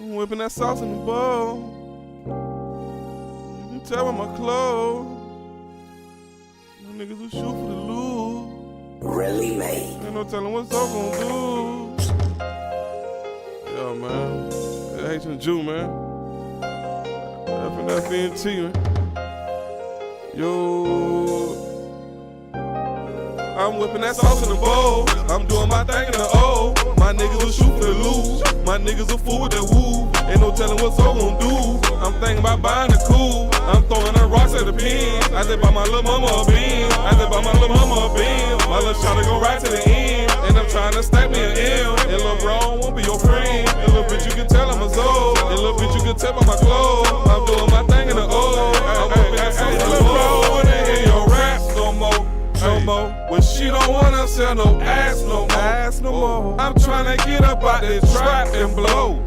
I'm whipping that sauce in the bowl. You can tell by my clothes. My niggas will shoot for the loot. Really made. Ain't no telling what Zoe gon' do. Yeah, man. That Haitian Jew, man. FNFNT, man. Yo. I'm whipping that sauce in the bowl. I'm doing my thing in the O. My niggas will shoot for the loot. My niggas will fool with that woo. Ain't no telling what Zoe gon' do. I'm thinking about buying the cool. I'm throwing her rocks at the pin. I just buy my little mama a bean. I just buy my little mama a bean. My little shawty go right to the end. And I'm trying to stack me an M. And little bro won't be your friend. And little bitch you can tell I'm a Zoe. And little bitch you can tell by my clothes. I'm doing my thing in the O. I'm whipping that sauce in the bowl. I wanna hear your raps no more. No more. When she don't wanna sell no ass no more. I'm tryna get up out this trap and blow.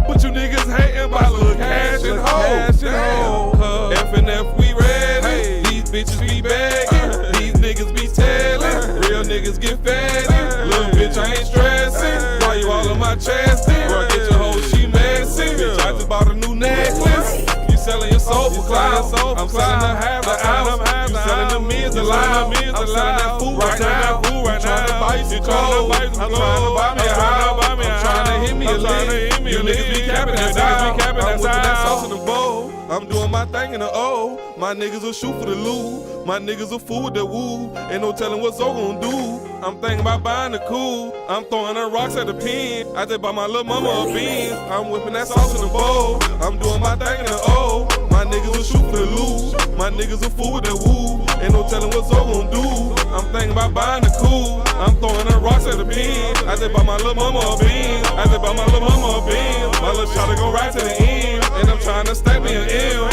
But you niggas hating about little cash and hoe. FNF we ready. These bitches be begging. These niggas be telling. Real niggas get fed. Little bitch I ain't stressing. Why you all on my chest? Bro, get your hoe, she messy. Bitch I just bought a new necklace. You selling your soul for clout. I'm selling the half the ounce. You selling the meals alive. I'm selling that food right now. I'm trying to buy you some clothes. I'm trying to buy me a house. I'm trying to hit me a lick. You niggas be capping that style. I'm whipping that sauce in the bowl. I'm doing my thing in the O. My niggas will shoot for the loot. My niggas will fool with the woo. Ain't no telling what Zoe gon' do. I'm thinking about buying the cool. I'm throwing her rocks at the pin. I just buy my little mama a bean. I'm whipping that sauce in the bowl. I'm doing my thing in the O. My niggas will shoot for the loot. My niggas will fool with the woo. Ain't no telling what Zoe gon' do. I'm thinking about buying the cool. I'm throwing her rocks at the pin. I just buy my little mama a bean. I just buy my little mama a bean. My little shawty go right to the end. And I'm trying to stack me an M.